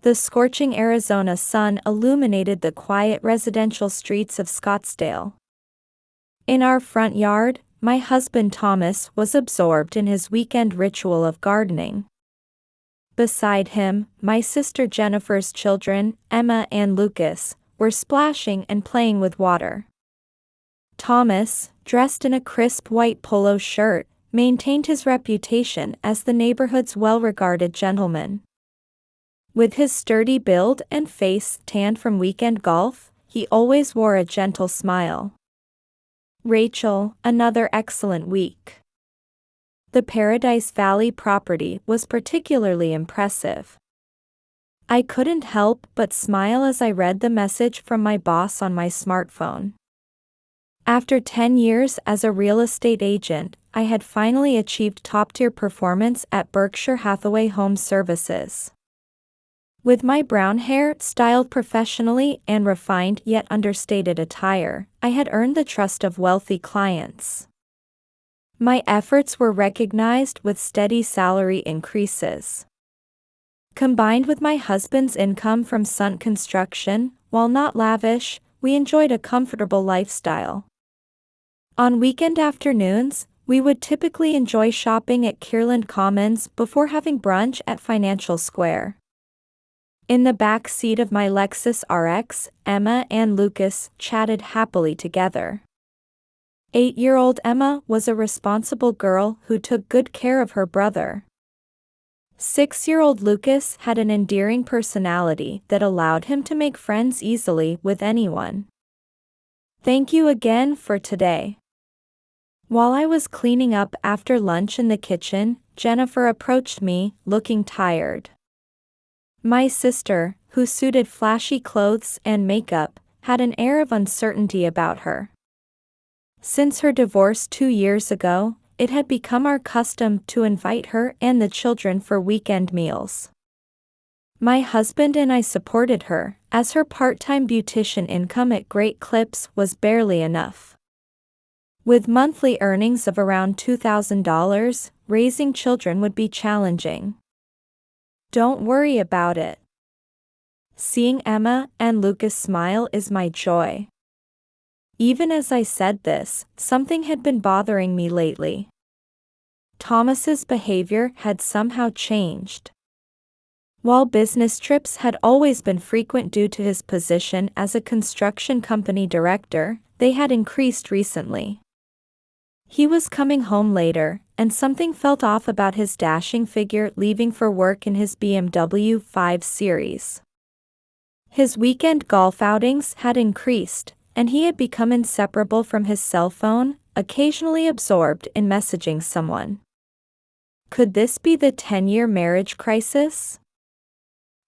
The scorching Arizona sun illuminated the quiet residential streets of Scottsdale. In our front yard, my husband Thomas was absorbed in his weekend ritual of gardening. Beside him, my sister Jennifer's children, Emma and Lucas, were splashing and playing with water. Thomas, dressed in a crisp white polo shirt, maintained his reputation as the neighborhood's well-regarded gentleman. With his sturdy build and face tanned from weekend golf, he always wore a gentle smile. Rachel, another excellent week. The Paradise Valley property was particularly impressive. I couldn't help but smile as I read the message from my boss on my smartphone. After 10 years as a real estate agent, I had finally achieved top-tier performance at Berkshire Hathaway Home Services. With my brown hair styled professionally and refined yet understated attire, I had earned the trust of wealthy clients. My efforts were recognized with steady salary increases. Combined with my husband's income from stunt construction, while not lavish, we enjoyed a comfortable lifestyle. On weekend afternoons, we would typically enjoy shopping at Kierland Commons before having brunch at Financial Square. In the back seat of my Lexus RX, Emma and Lucas chatted happily together. 8-year-old Emma was a responsible girl who took good care of her brother. 6-year-old Lucas had an endearing personality that allowed him to make friends easily with anyone. Thank you again for today. While I was cleaning up after lunch in the kitchen, Jennifer approached me, looking tired. My sister, who suited flashy clothes and makeup, had an air of uncertainty about her. Since her divorce 2 years ago, it had become our custom to invite her and the children for weekend meals. My husband and I supported her, as her part-time beautician income at Great Clips was barely enough. With monthly earnings of around $2,000, raising children would be challenging. Don't worry about it. Seeing Emma and Lucas smile is my joy. Even as I said this, something had been bothering me lately. Thomas's behavior had somehow changed. While business trips had always been frequent due to his position as a construction company director, they had increased recently. He was coming home later, and something felt off about his dashing figure leaving for work in his BMW 5 Series. His weekend golf outings had increased, and he had become inseparable from his cell phone, occasionally absorbed in messaging someone. Could this be the 10-year marriage crisis?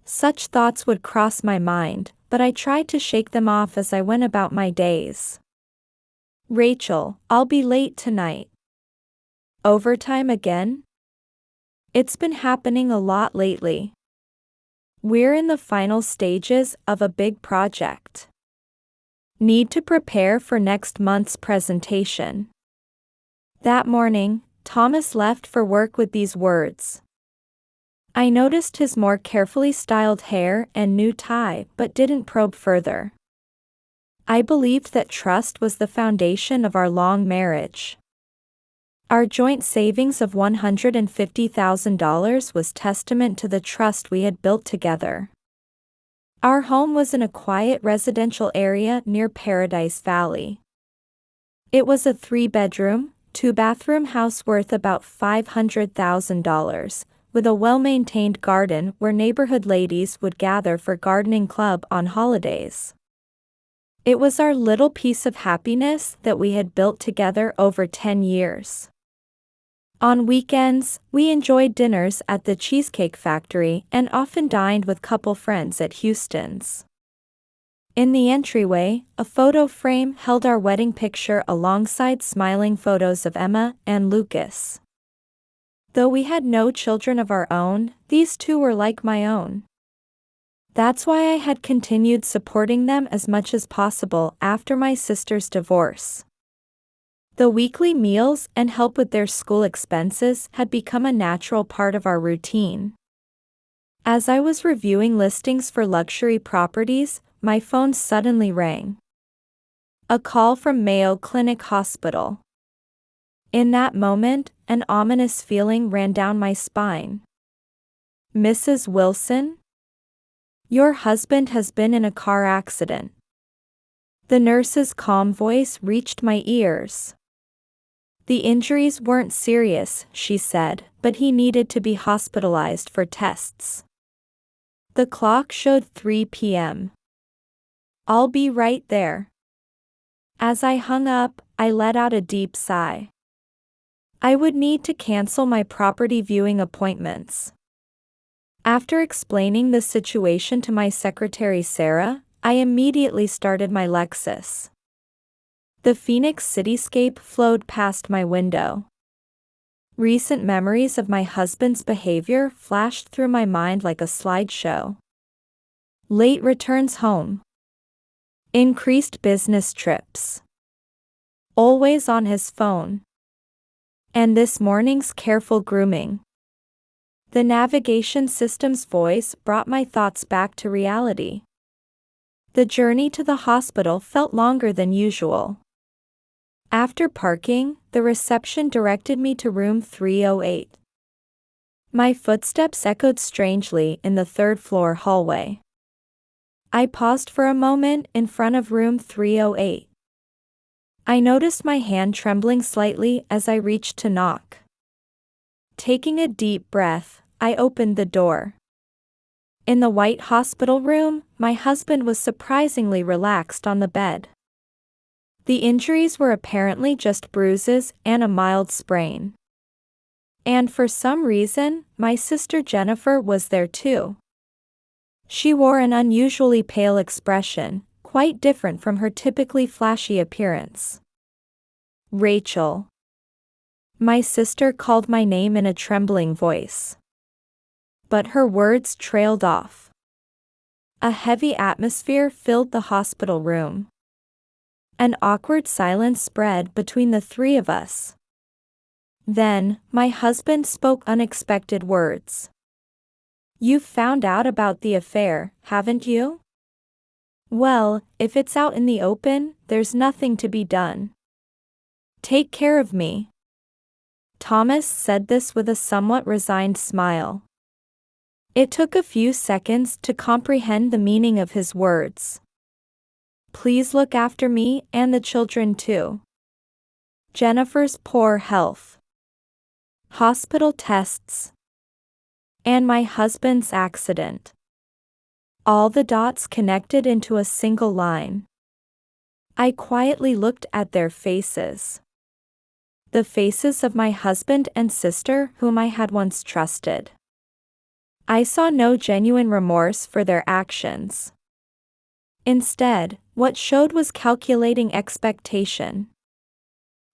Such thoughts would cross my mind, but I tried to shake them off as I went about my days. Rachel, I'll be late tonight. Overtime again? It's been happening a lot lately. We're in the final stages of a big project. Need to prepare for next month's presentation. That morning, Thomas left for work with these words. I noticed his more carefully styled hair and new tie but didn't probe further. I believed that trust was the foundation of our long marriage. Our joint savings of $150,000 was testament to the trust we had built together. Our home was in a quiet residential area near Paradise Valley. It was a 3-bedroom, 2-bathroom house worth about $500,000, with a well-maintained garden where neighborhood ladies would gather for gardening club on holidays. It was our little piece of happiness that we had built together over 10 years. On weekends, we enjoyed dinners at the Cheesecake Factory and often dined with couple friends at Houston's. In the entryway, a photo frame held our wedding picture alongside smiling photos of Emma and Lucas. Though we had no children of our own, these two were like my own. That's why I had continued supporting them as much as possible after my sister's divorce. The weekly meals and help with their school expenses had become a natural part of our routine. As I was reviewing listings for luxury properties, my phone suddenly rang. A call from Mayo Clinic Hospital. In that moment, an ominous feeling ran down my spine. "Mrs. Wilson? Your husband has been in a car accident." The nurse's calm voice reached my ears. "The injuries weren't serious," she said, "but he needed to be hospitalized for tests." The clock showed 3 p.m. "I'll be right there." As I hung up, I let out a deep sigh. I would need to cancel my property viewing appointments. After explaining the situation to my secretary Sarah, I immediately started my Lexus. The Phoenix cityscape flowed past my window. Recent memories of my husband's behavior flashed through my mind like a slideshow. Late returns home. Increased business trips. Always on his phone. And this morning's careful grooming. The navigation system's voice brought my thoughts back to reality. The journey to the hospital felt longer than usual. After parking, the reception directed me to room 308. My footsteps echoed strangely in the third-floor hallway. I paused for a moment in front of room 308. I noticed my hand trembling slightly as I reached to knock. Taking a deep breath, I opened the door. In the white hospital room, my husband was surprisingly relaxed on the bed. The injuries were apparently just bruises and a mild sprain. And for some reason, my sister Jennifer was there too. She wore an unusually pale expression, quite different from her typically flashy appearance. "Rachel." My sister called my name in a trembling voice. But her words trailed off. A heavy atmosphere filled the hospital room. An awkward silence spread between the three of us. Then, my husband spoke unexpected words. "You've found out about the affair, haven't you? Well, if it's out in the open, there's nothing to be done. Take care of me." Thomas said this with a somewhat resigned smile. It took a few seconds to comprehend the meaning of his words. Please look after me and the children too. Jennifer's poor health. Hospital tests. And my husband's accident. All the dots connected into a single line. I quietly looked at their faces. The faces of my husband and sister whom I had once trusted. I saw no genuine remorse for their actions. Instead, what showed was calculating expectation.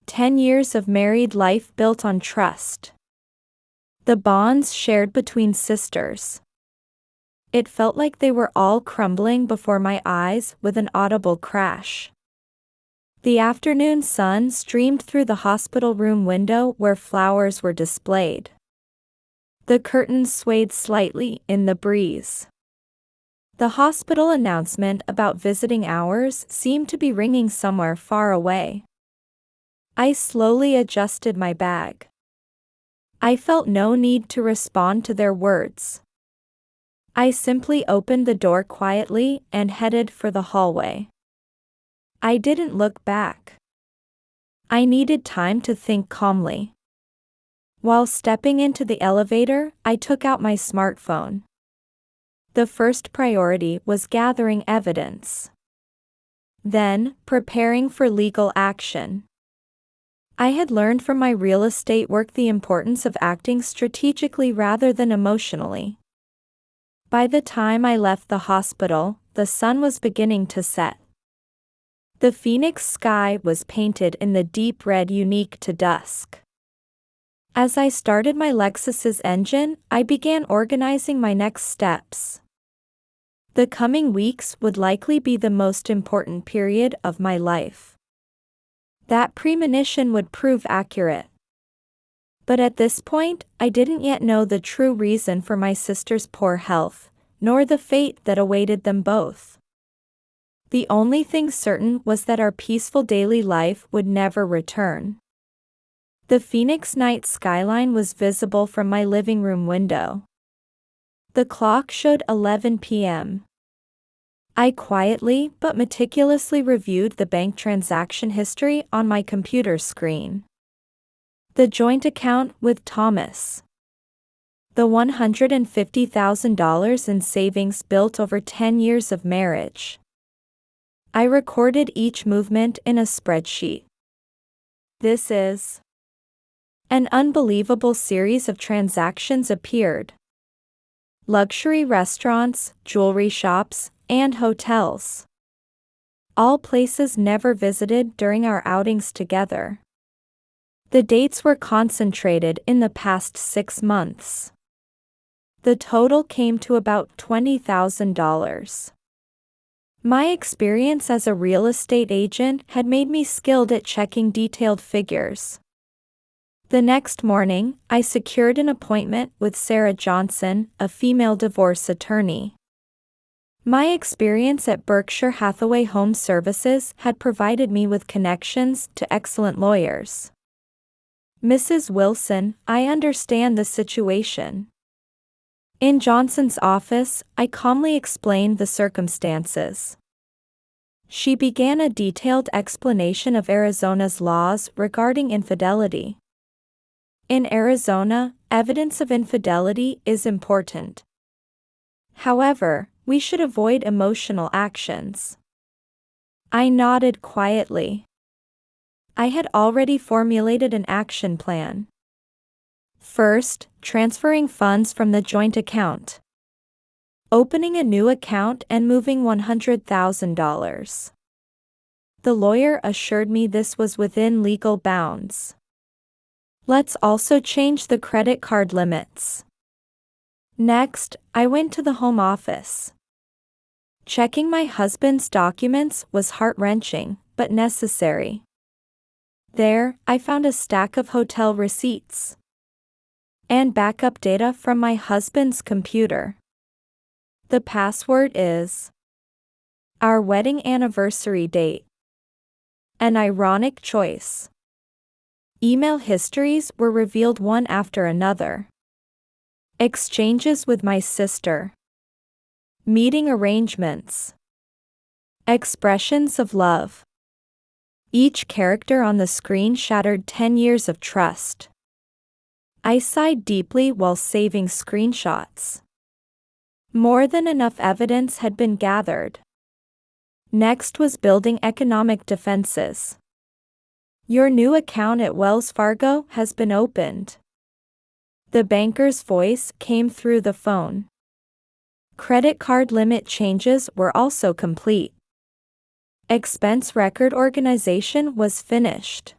10 years of married life built on trust. The bonds shared between sisters. It felt like they were all crumbling before my eyes with an audible crash. The afternoon sun streamed through the hospital room window where flowers were displayed. The curtains swayed slightly in the breeze. The hospital announcement about visiting hours seemed to be ringing somewhere far away. I slowly adjusted my bag. I felt no need to respond to their words. I simply opened the door quietly and headed for the hallway. I didn't look back. I needed time to think calmly. While stepping into the elevator, I took out my smartphone. The first priority was gathering evidence. Then, preparing for legal action. I had learned from my real estate work the importance of acting strategically rather than emotionally. By the time I left the hospital, the sun was beginning to set. The Phoenix sky was painted in the deep red unique to dusk. As I started my Lexus's engine, I began organizing my next steps. The coming weeks would likely be the most important period of my life. That premonition would prove accurate. But at this point, I didn't yet know the true reason for my sister's poor health, nor the fate that awaited them both. The only thing certain was that our peaceful daily life would never return. The Phoenix night skyline was visible from my living room window. The clock showed 11 p.m. I quietly but meticulously reviewed the bank transaction history on my computer screen. The joint account with Thomas. The $150,000 in savings built over 10 years of marriage. I recorded each movement in a spreadsheet. This is an unbelievable series of transactions appeared. Luxury restaurants, jewelry shops, and hotels. All places never visited during our outings together. The dates were concentrated in the past 6 months. The total came to about $20,000. My experience as a real estate agent had made me skilled at checking detailed figures. The next morning, I secured an appointment with Sarah Johnson, a female divorce attorney. My experience at Berkshire Hathaway Home Services had provided me with connections to excellent lawyers. Mrs. Wilson, I understand the situation. In Johnson's office, I calmly explained the circumstances. She began a detailed explanation of Arizona's laws regarding infidelity. In Arizona, evidence of infidelity is important. However, we should avoid emotional actions. I nodded quietly. I had already formulated an action plan. First, transferring funds from the joint account. Opening a new account and moving $100,000. The lawyer assured me this was within legal bounds. Let's also change the credit card limits. Next, I went to the home office. Checking my husband's documents was heart-wrenching, but necessary. There, I found a stack of hotel receipts and backup data from my husband's computer. The password is our wedding anniversary date. An ironic choice. Email histories were revealed one after another. Exchanges with my sister. Meeting arrangements. Expressions of love. Each character on the screen shattered 10 years of trust. I sighed deeply while saving screenshots. More than enough evidence had been gathered. Next was building economic defenses. Your new account at Wells Fargo has been opened. The banker's voice came through the phone. Credit card limit changes were also complete. Expense record organization was finished.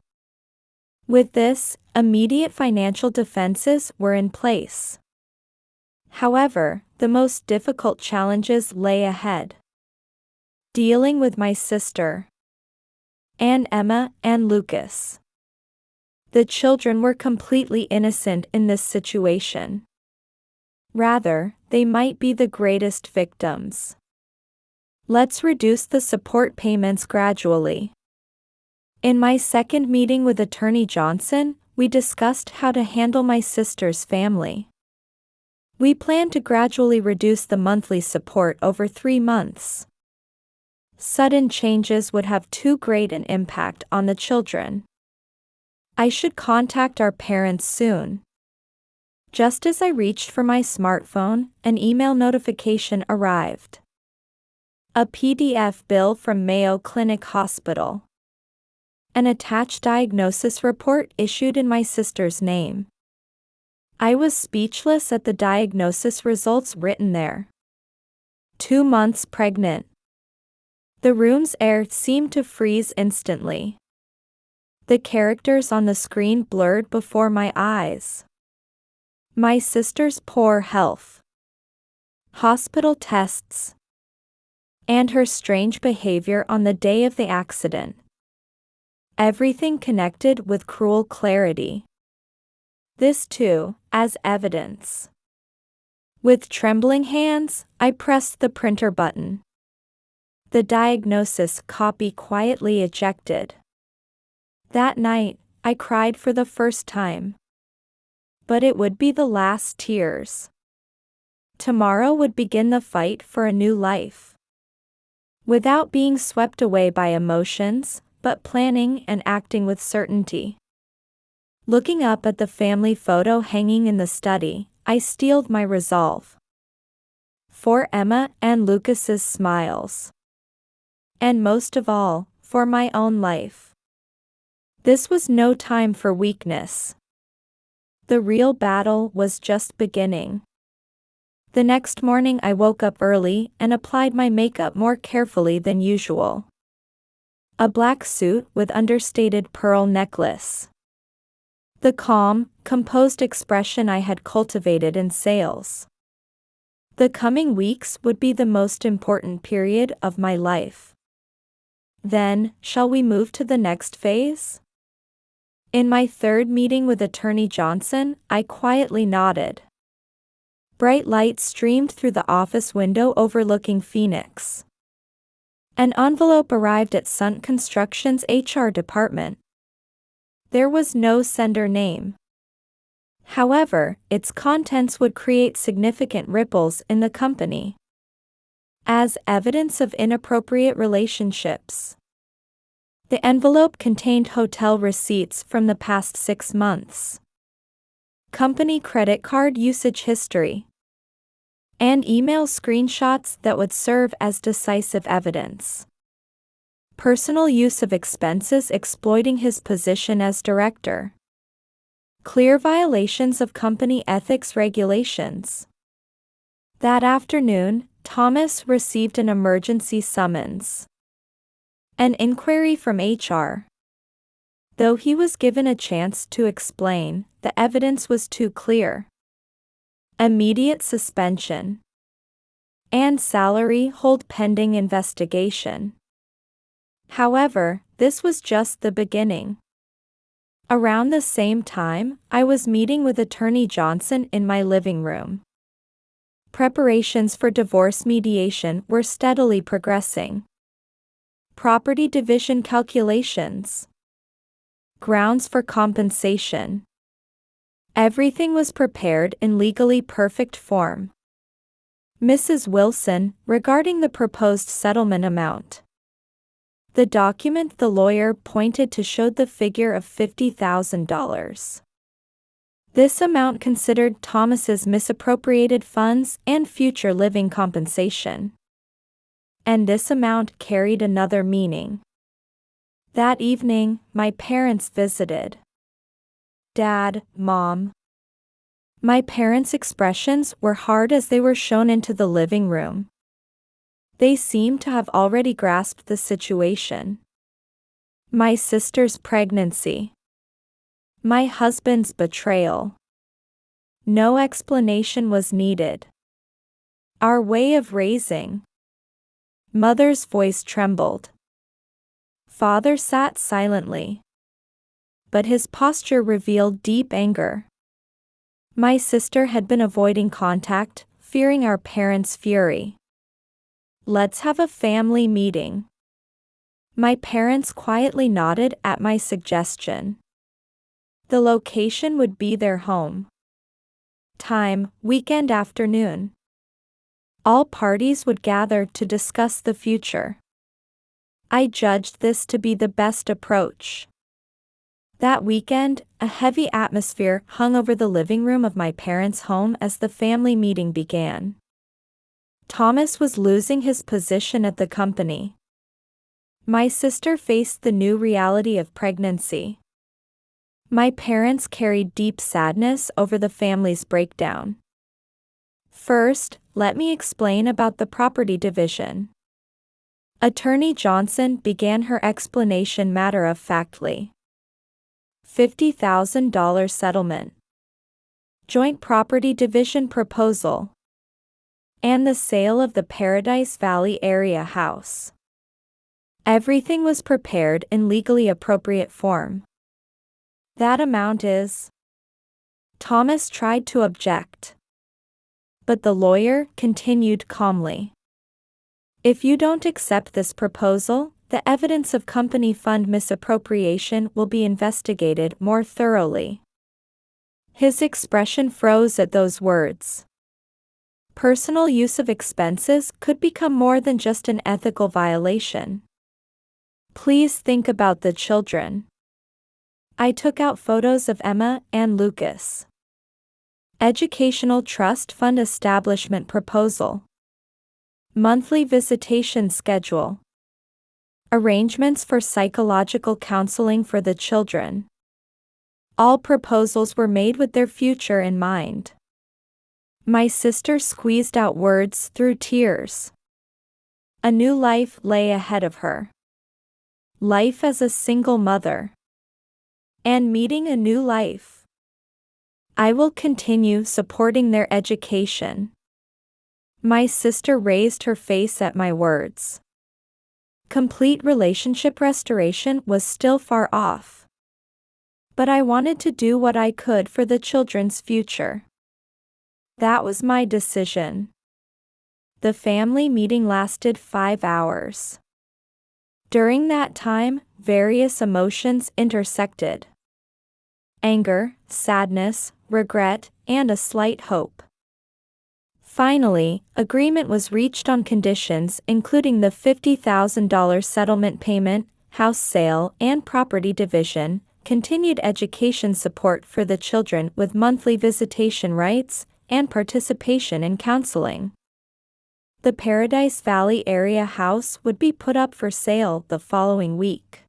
With this, immediate financial defenses were in place. However, the most difficult challenges lay ahead. Dealing with my sister, Anne, Emma, and Lucas. The children were completely innocent in this situation. Rather, they might be the greatest victims. Let's reduce the support payments gradually. In my second meeting with Attorney Johnson, we discussed how to handle my sister's family. We planned to gradually reduce the monthly support over 3 months. Sudden changes would have too great an impact on the children. I should contact our parents soon. Just as I reached for my smartphone, an email notification arrived. A PDF bill from Mayo Clinic Hospital. An attached diagnosis report issued in my sister's name. I was speechless at the diagnosis results written there. 2 months pregnant. The room's air seemed to freeze instantly. The characters on the screen blurred before my eyes. My sister's poor health. Hospital tests. And her strange behavior on the day of the accident. Everything connected with cruel clarity. This too, as evidence. With trembling hands, I pressed the printer button. The diagnosis copy quietly ejected. That night, I cried for the first time. But it would be the last tears. Tomorrow would begin the fight for a new life. Without being swept away by emotions, but planning and acting with certainty. Looking up at the family photo hanging in the study, I steeled my resolve. For Emma and Lucas's smiles. And most of all, for my own life. This was no time for weakness. The real battle was just beginning. The next morning I woke up early and applied my makeup more carefully than usual. A black suit with understated pearl necklace. The calm, composed expression I had cultivated in sales. The coming weeks would be the most important period of my life. Then, shall we move to the next phase? In my third meeting with Attorney Johnson, I quietly nodded. Bright light streamed through the office window overlooking Phoenix. An envelope arrived at Sunt Construction's HR department. There was no sender name. However, its contents would create significant ripples in the company. As evidence of inappropriate relationships. The envelope contained hotel receipts from the past 6 months. Company credit card usage history. And email screenshots that would serve as decisive evidence. Personal use of expenses exploiting his position as director. Clear violations of company ethics regulations. That afternoon, Thomas received an emergency summons. An inquiry from HR. Though he was given a chance to explain, the evidence was too clear. Immediate suspension. And salary hold pending investigation. However, this was just the beginning. Around the same time, I was meeting with Attorney Johnson in my living room. Preparations for divorce mediation were steadily progressing. Property division calculations. Grounds for compensation. Everything was prepared in legally perfect form. Mrs. Wilson, regarding the proposed settlement amount. The document the lawyer pointed to showed the figure of $50,000. This amount considered Thomas's misappropriated funds and future living compensation. And this amount carried another meaning. That evening, my parents visited. Dad, Mom. My parents' expressions were hard as they were shown into the living room. They seemed to have already grasped the situation. My sister's pregnancy. My husband's betrayal. No explanation was needed. Our way of raising. Mother's voice trembled. Father sat silently. But his posture revealed deep anger. My sister had been avoiding contact, fearing our parents' fury. Let's have a family meeting. My parents quietly nodded at my suggestion. The location would be their home. Time, weekend afternoon. All parties would gather to discuss the future. I judged this to be the best approach. That weekend, a heavy atmosphere hung over the living room of my parents' home as the family meeting began. Thomas was losing his position at the company. My sister faced the new reality of pregnancy. My parents carried deep sadness over the family's breakdown. First, let me explain about the property division. Attorney Johnson began her explanation matter-of-factly. $50,000 settlement. Joint property division proposal. And the sale of the Paradise Valley area house. Everything was prepared in legally appropriate form. That amount is Thomas tried to object, but the lawyer continued calmly. If you don't accept this proposal, the evidence of company fund misappropriation will be investigated more thoroughly. His expression froze at those words. Personal use of expenses could become more than just an ethical violation. Please think about the children. I took out photos of Emma and Lucas. Educational Trust Fund Establishment Proposal. Monthly visitation schedule. Arrangements for psychological counseling for the children. All proposals were made with their future in mind. My sister squeezed out words through tears. A new life lay ahead of her. Life as a single mother. And meeting a new life. I will continue supporting their education. My sister raised her face at my words. Complete relationship restoration was still far off. But I wanted to do what I could for the children's future. That was my decision. The family meeting lasted 5 hours. During that time, various emotions intersected. Anger, sadness, regret, and a slight hope. Finally, agreement was reached on conditions including the $50,000 settlement payment, house sale and property division, continued education support for the children with monthly visitation rights, and participation in counseling. The Paradise Valley area house would be put up for sale the following week.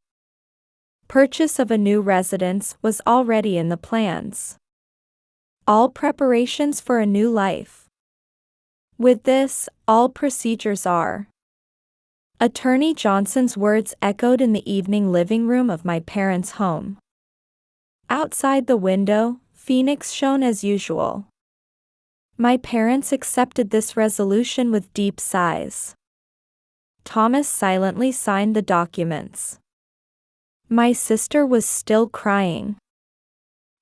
Purchase of a new residence was already in the plans. All preparations for a new life. With this, all procedures are. Attorney Johnson's words echoed in the evening living room of my parents' home. Outside the window, Phoenix shone as usual. My parents accepted this resolution with deep sighs. Thomas silently signed the documents. My sister was still crying.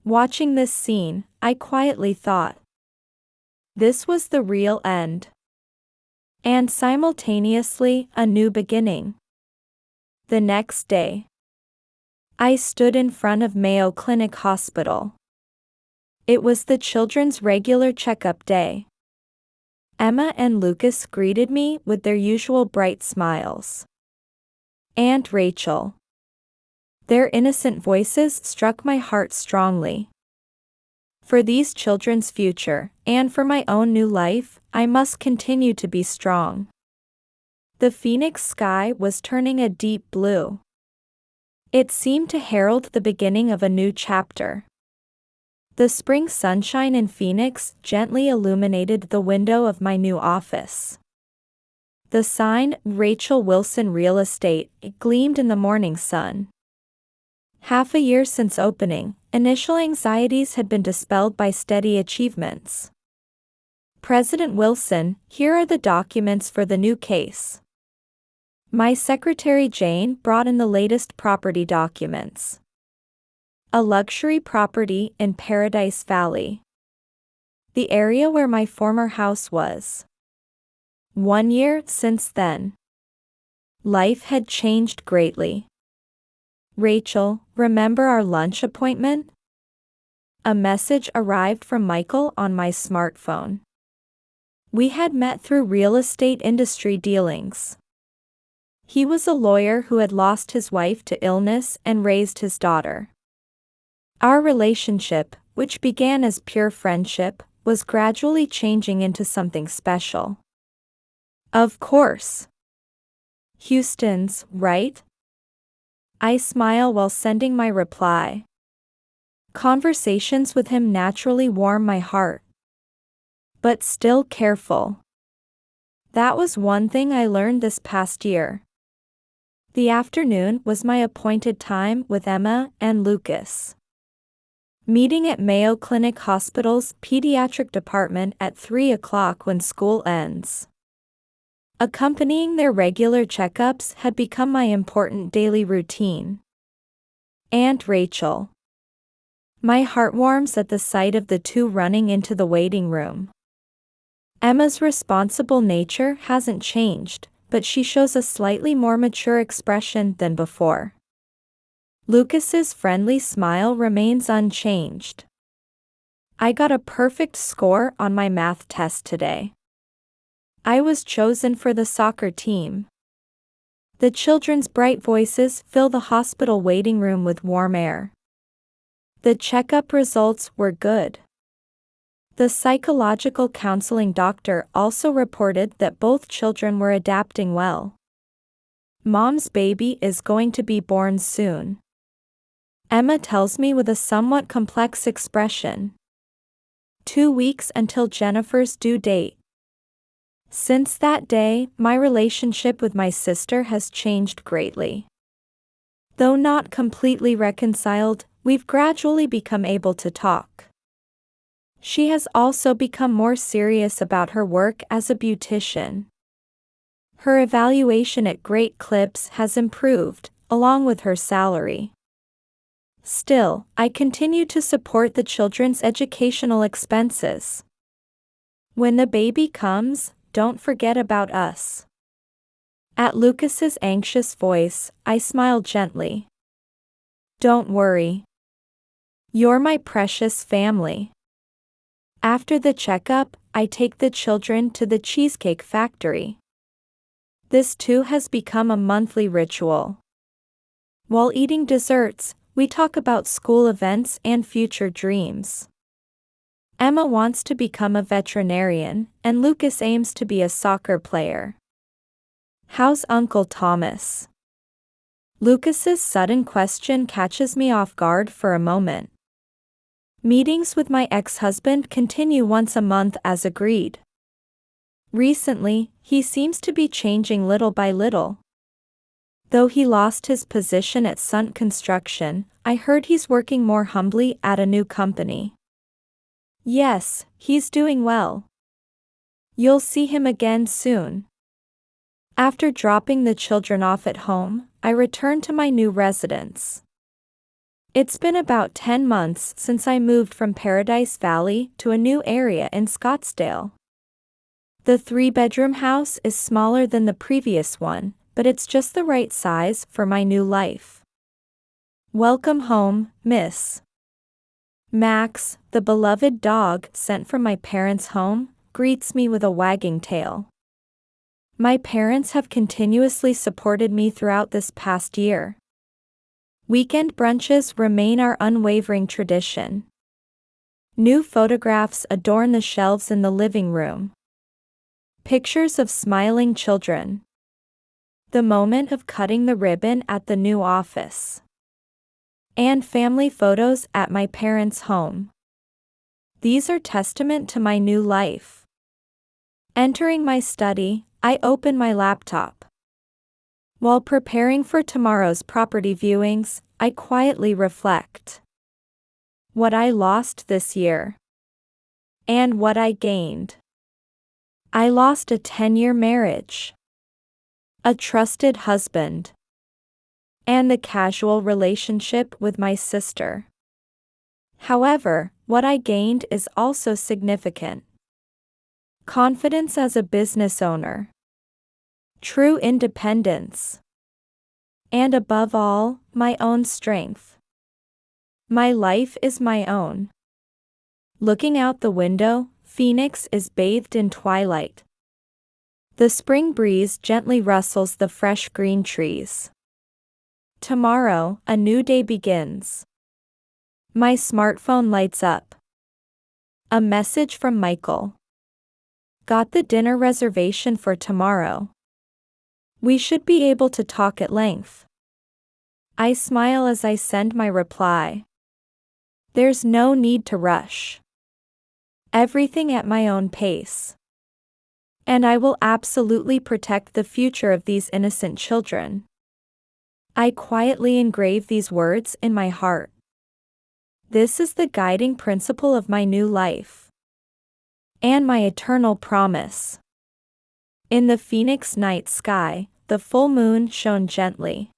Watching this scene, I quietly thought, this was the real end. And simultaneously, a new beginning. The next day, I stood in front of Mayo Clinic Hospital. It was the children's regular checkup day. Emma and Lucas greeted me with their usual bright smiles. Aunt Rachel. Their innocent voices struck my heart strongly. For these children's future, and for my own new life, I must continue to be strong. The Phoenix sky was turning a deep blue. It seemed to herald the beginning of a new chapter. The spring sunshine in Phoenix gently illuminated the window of my new office. The sign, Rachel Wilson Real Estate, gleamed in the morning sun. Half a year since opening, initial anxieties had been dispelled by steady achievements. President Wilson, here are the documents for the new case. My secretary Jane brought in the latest property documents. A luxury property in Paradise Valley. The area where my former house was. 1 year since then. Life had changed greatly. Rachel, remember our lunch appointment? A message arrived from Michael on my smartphone. We had met through real estate industry dealings. He was a lawyer who had lost his wife to illness and raised his daughter. Our relationship, which began as pure friendship, was gradually changing into something special. Of course. Houston's, right? I smile while sending my reply. Conversations with him naturally warm my heart. But still careful. That was one thing I learned this past year. The afternoon was my appointed time with Emma and Lucas. Meeting at Mayo Clinic Hospital's pediatric department at 3 o'clock when school ends. Accompanying their regular checkups had become my important daily routine. Aunt Rachel. My heart warms at the sight of the two running into the waiting room. Emma's responsible nature hasn't changed, but she shows a slightly more mature expression than before. Lucas's friendly smile remains unchanged. I got a perfect score on my math test today. I was chosen for the soccer team. The children's bright voices fill the hospital waiting room with warm air. The checkup results were good. The psychological counseling doctor also reported that both children were adapting well. Mom's baby is going to be born soon. Emma tells me with a somewhat complex expression. 2 weeks until Jennifer's due date. Since that day, my relationship with my sister has changed greatly. Though not completely reconciled, we've gradually become able to talk. She has also become more serious about her work as a beautician. Her evaluation at Great Clips has improved, along with her salary. Still, I continue to support the children's educational expenses. When the baby comes, don't forget about us. At Lucas's anxious voice, I smile gently. Don't worry. You're my precious family. After the checkup, I take the children to the Cheesecake Factory. This too has become a monthly ritual. While eating desserts, we talk about school events and future dreams. Emma wants to become a veterinarian, and Lucas aims to be a soccer player. How's Uncle Thomas? Lucas's sudden question catches me off guard for a moment. Meetings with my ex-husband continue once a month as agreed. Recently, he seems to be changing little by little. Though he lost his position at Sunt Construction, I heard he's working more humbly at a new company. Yes, he's doing well. You'll see him again soon. After dropping the children off at home, I return to my new residence. It's been about 10 months since I moved from Paradise Valley to a new area in Scottsdale. The 3-bedroom house is smaller than the previous one, but it's just the right size for my new life. Welcome home, Miss. Max, the beloved dog sent from my parents' home, greets me with a wagging tail. My parents have continuously supported me throughout this past year. Weekend brunches remain our unwavering tradition. New photographs adorn the shelves in the living room. Pictures of smiling children. The moment of cutting the ribbon at the new office. And family photos at my parents' home. These are testament to my new life. Entering my study, I open my laptop. While preparing for tomorrow's property viewings, I quietly reflect. What I lost this year. And what I gained. I lost a 10-year marriage. A trusted husband. And the casual relationship with my sister. However, what I gained is also significant. Confidence as a business owner. True independence. And above all, my own strength. My life is my own. Looking out the window, Phoenix is bathed in twilight. The spring breeze gently rustles the fresh green trees. Tomorrow, a new day begins. My smartphone lights up. A message from Michael. Got the dinner reservation for tomorrow. We should be able to talk at length. I smile as I send my reply. There's no need to rush. Everything at my own pace. And I will absolutely protect the future of these innocent children. I quietly engrave these words in my heart. This is the guiding principle of my new life. And my eternal promise. In the Phoenix night sky, the full moon shone gently.